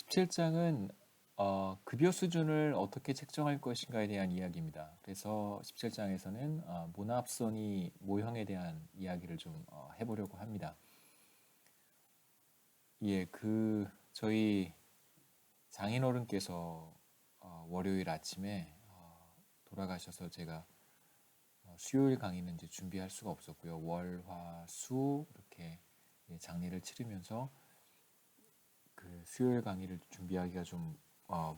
17장은 급여 수준을 어떻게 책정할 것인가에 대한 이야기입니다. 그래서 17장에서는 모납선이 모형에 대한 이야기를 좀 해보려고 합니다. 예, 저희 장인어른께서 월요일 아침에 돌아가셔서 제가 수요일 강의는 이제 준비할 수가 없었고요. 월, 화, 수 이렇게 장례를 치르면서 그 수요일 강의를 준비하기가 좀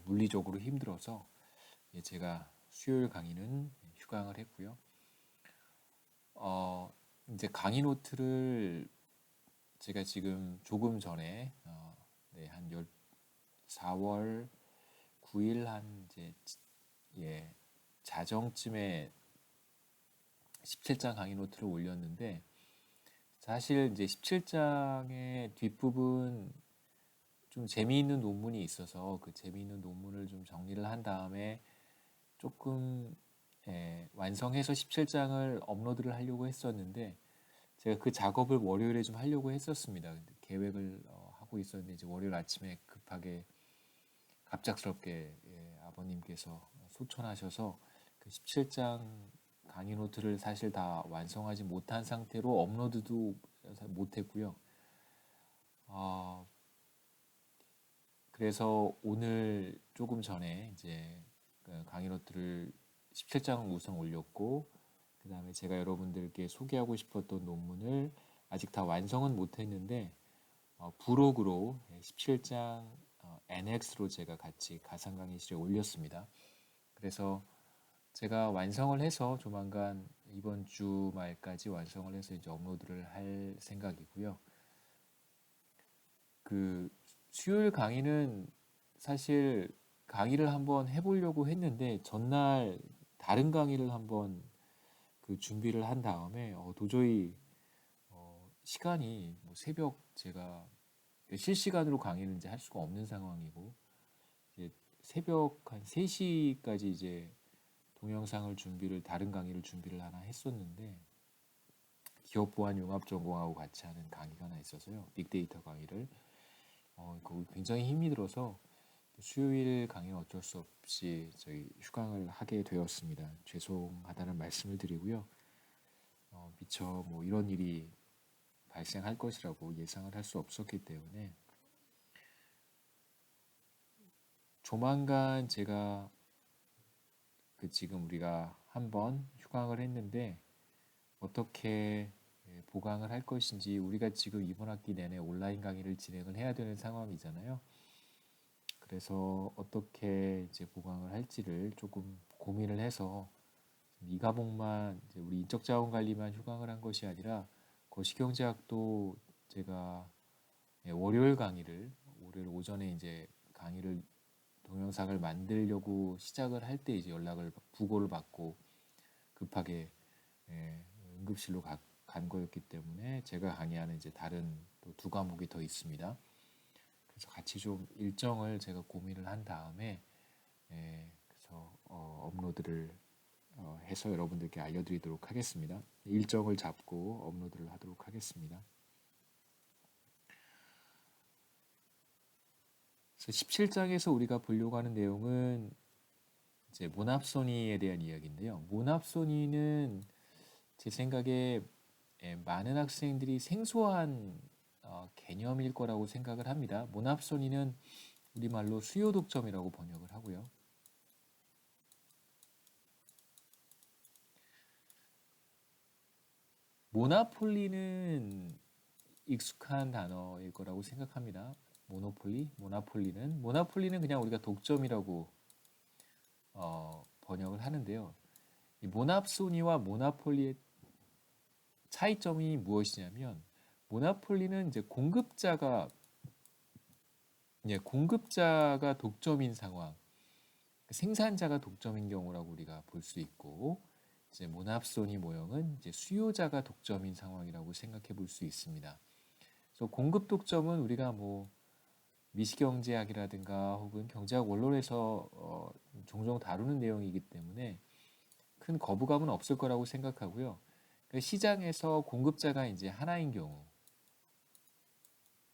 물리적으로 힘들어서 제가 수요일 강의는 휴강을 했고요. 이제 강의 노트를 제가 지금 조금 전에 한 4월 9일 한 이제 자정쯤에 17장 강의 노트를 올렸는데, 사실 이제 17장의 뒷부분 좀 재미있는 논문이 있어서 그 재미있는 논문을 좀 정리를 한 다음에 조금 완성해서 17장을 업로드를 하려고 했었는데, 제가 그 작업을 월요일에 좀 하려고 했었습니다. 근데 계획을 하고 있었는데 이제 월요일 아침에 급하게 갑작스럽게 아버님께서 소천하셔서 그 17장 강의 노트를 사실 다 완성하지 못한 상태로 업로드도 못했고요. 그래서 오늘 조금 전에 이제 그 강의 노트를 17장 우선 올렸고, 그 다음에 제가 여러분들께 소개하고 싶었던 논문을 아직 다 완성은 못했는데 부록으로 17장 NX로 제가 같이 가상 강의실에 올렸습니다. 그래서 제가 완성을 해서 조만간 이번 주 말까지 완성을 해서 이제 업로드를 할 생각이고요. 그 수요일 강의는 사실 강의를 한번 해보려고 했는데 전날 다른 강의를 한번 그 준비를 한 다음에 도저히 시간이 뭐 새벽 제가 실시간으로 강의를 이제 할 수가 없는 상황이고, 이제 새벽 한 3시까지 이제 동영상을 다른 강의를 준비를 하나 했었는데, 기업 보안 융합 전공하고 같이 하는 강의가 하나 있어서요. 빅데이터 강의를 그거 굉장히 힘이 들어서 수요일 강의는 어쩔 수 없이 저희 휴강을 하게 되었습니다. 죄송하다는 말씀을 드리고요. 미처 뭐 이런 일이 발생할 것이라고 예상을 할 수 없었기 때문에 조만간 제가 지금 우리가 한번 휴강을 했는데 어떻게 보강을 할 것인지, 우리가 지금 이번 학기 내내 온라인 강의를 진행을 해야 되는 상황이잖아요. 그래서 어떻게 이제 보강을 할지를 조금 고민을 해서 이 과목만 이제 우리 인적자원관리만 휴강을 한 것이 아니라 거시경제학도 제가 월요일 오전에 이제 강의를 동영상을 만들려고 시작을 할 때 이제 부고를 받고 급하게 응급실로 간 거였기 때문에 제가 강의하는 이제 다른 또 2과목이 더 있습니다. 그래서 같이 좀 일정을 제가 고민을 한 다음에 그래서 업로드를 해서 여러분들께 알려드리도록 하겠습니다. 일정을 잡고 업로드를 하도록 하겠습니다. 그래서 17장에서 우리가 보려고 하는 내용은 이제 모납소니에 대한 이야기인데요. 모납소니는 제 생각에 많은 학생들이 생소한 개념일 거라고 생각을 합니다. 모납소니는 우리말로 수요 독점이라고 번역을 하고요. 모나폴리는 익숙한 단어일 거라고 생각합니다. 모나폴리는 그냥 우리가 독점이라고 번역을 하는데요. 이 모납소니와 모나폴리의 차이점이 무엇이냐면, 모나폴리는 이제 공급자가 독점인 상황, 생산자가 독점인 경우라고 우리가 볼 수 있고, 이제 모납소니 모형은 이제 수요자가 독점인 상황이라고 생각해 볼 수 있습니다. 그래서 공급 독점은 우리가 뭐 미시경제학이라든가 혹은 경제학 원론에서 종종 다루는 내용이기 때문에 큰 거부감은 없을 거라고 생각하고요. 그러니까 시장에서 공급자가 이제 하나인 경우,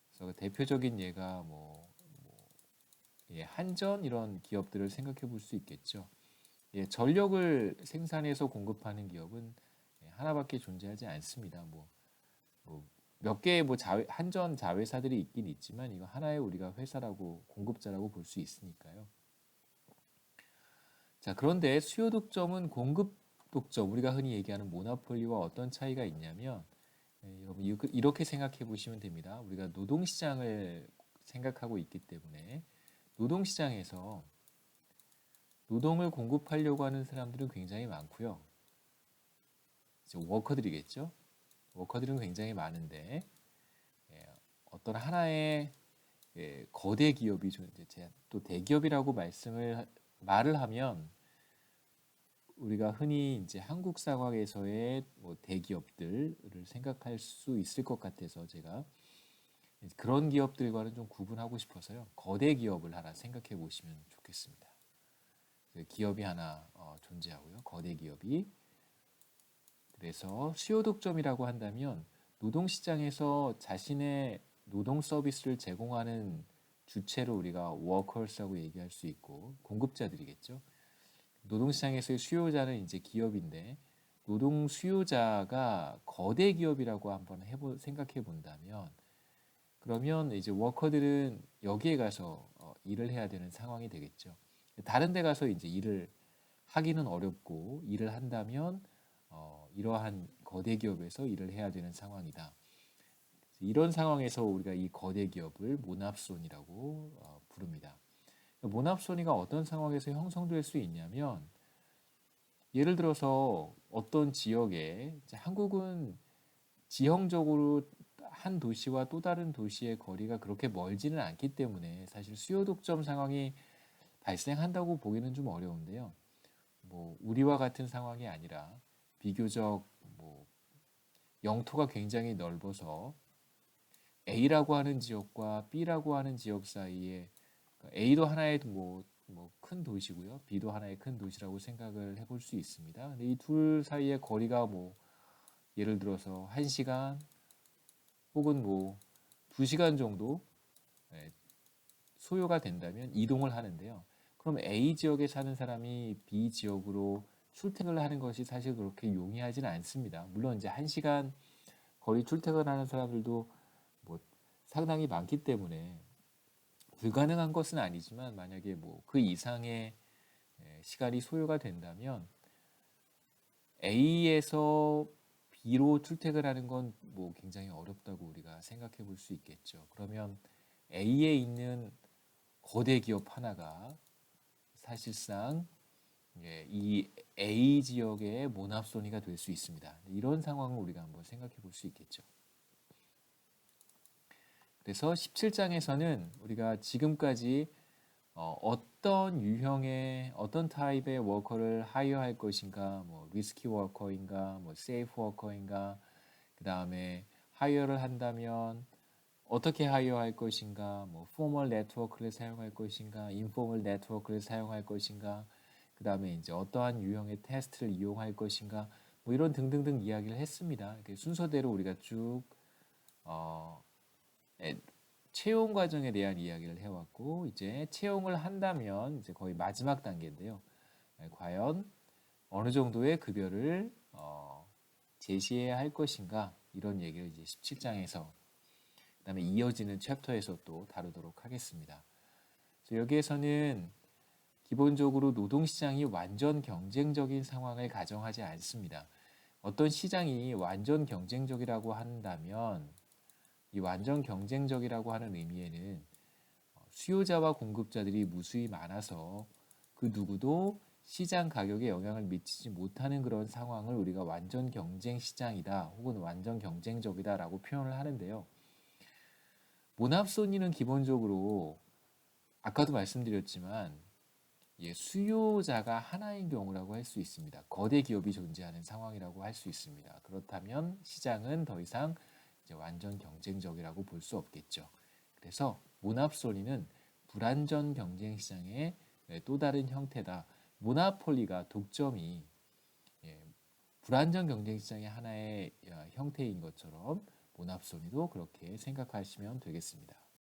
그래서 대표적인 예가 뭐 한전 이런 기업들을 생각해 볼 수 있겠죠. 전력을 생산해서 공급하는 기업은 하나밖에 존재하지 않습니다. 몇 개의 한전 자회사들이 있긴 있지만 이거 하나의 우리가 회사라고 공급자라고 볼 수 있으니까요. 자, 그런데 수요 독점은 공급 독점, 우리가 흔히 얘기하는 모노폴리와 어떤 차이가 있냐면 여러분 이렇게 생각해 보시면 됩니다. 우리가 노동시장을 생각하고 있기 때문에 노동시장에서 노동을 공급하려고 하는 사람들은 굉장히 많고요. 이제 워커들이겠죠. 워커들은 굉장히 많은데 어떤 하나의 거대 기업이 제가 또 대기업이라고 말을 하면 우리가 흔히 이제 한국 상황에서의 대기업들을 생각할 수 있을 것 같아서 제가 그런 기업들과는 좀 구분하고 싶어서요. 거대 기업을 하나 생각해 보시면 좋겠습니다. 기업이 하나 존재하고요. 거대 기업이. 그래서 수요 독점이라고 한다면 노동시장에서 자신의 노동 서비스를 제공하는 주체로 우리가 워커스라고 얘기할 수 있고 공급자들이겠죠. 노동시장에서의 수요자는 이제 기업인데 노동 수요자가 거대 기업이라고 한번 생각해 본다면 그러면 이제 워커들은 여기에 가서 일을 해야 되는 상황이 되겠죠. 다른 데 가서 이제 일을 하기는 어렵고 일을 한다면 이러한 거대 기업에서 일을 해야 되는 상황이다. 이런 상황에서 우리가 이 거대 기업을 모납손이라고 부릅니다. 모납손이가 어떤 상황에서 형성될 수 있냐면 예를 들어서 어떤 지역에 한국은 지형적으로 한 도시와 또 다른 도시의 거리가 그렇게 멀지는 않기 때문에 사실 수요 독점 상황이 발생한다고 보기는 좀 어려운데요. 우리와 같은 상황이 아니라 비교적 영토가 굉장히 넓어서 A라고 하는 지역과 B라고 하는 지역 사이에 A도 하나의 큰 도시고요. B도 하나의 큰 도시라고 생각을 해볼 수 있습니다. 근데 이 둘 사이의 거리가 예를 들어서 1시간 혹은 2시간 정도 소요가 된다면 이동을 하는데요. 그럼 A 지역에 사는 사람이 B 지역으로 출퇴근을 하는 것이 사실 그렇게 용이하지는 않습니다. 물론 이제 1시간 거리 출퇴근하는 사람들도 상당히 많기 때문에 불가능한 것은 아니지만 만약에 그 이상의 시간이 소요가 된다면 A에서 B로 출퇴근하는 건 굉장히 어렵다고 우리가 생각해 볼 수 있겠죠. 그러면 A에 있는 거대 기업 하나가 사실상 이 A 지역의 모납손이가 될 수 있습니다. 이런 상황을 우리가 한번 생각해 볼 수 있겠죠. 그래서 17장에서는 우리가 지금까지 어떤 유형의 어떤 타입의 워커를 하이어할 것인가, 리스키 워커인가, 세이프 워커인가, 그 다음에 하이어를 한다면 어떻게 하이어할 것인가, 포멀 네트워크를 사용할 것인가, 인포멀 네트워크를 사용할 것인가, 그 다음에 이제 어떠한 유형의 테스트를 이용할 것인가, 이런 등등등 이야기를 했습니다. 순서대로 우리가 쭉 채용 과정에 대한 이야기를 해왔고 이제 채용을 한다면 이제 거의 마지막 단계인데요. 과연 어느 정도의 급여를 제시해야 할 것인가 이런 얘기를 이제 17장에서 그다음에 이어지는 챕터에서 또 다루도록 하겠습니다. 그래서 여기에서는 기본적으로 노동시장이 완전 경쟁적인 상황을 가정하지 않습니다. 어떤 시장이 완전 경쟁적이라고 한다면 이 완전 경쟁적이라고 하는 의미에는 수요자와 공급자들이 무수히 많아서 그 누구도 시장 가격에 영향을 미치지 못하는 그런 상황을 우리가 완전 경쟁 시장이다 혹은 완전 경쟁적이다라고 표현을 하는데요. 모납손이는 기본적으로 아까도 말씀드렸지만 수요자가 하나인 경우라고 할 수 있습니다. 거대 기업이 존재하는 상황이라고 할 수 있습니다. 그렇다면 시장은 더 이상 이제 완전 경쟁적이라고 볼 수 없겠죠. 그래서 모납솔리는 불완전 경쟁 시장의 또 다른 형태다. 모나폴리가 독점이 불완전 경쟁 시장의 하나의 형태인 것처럼 모납솔리도 그렇게 생각하시면 되겠습니다.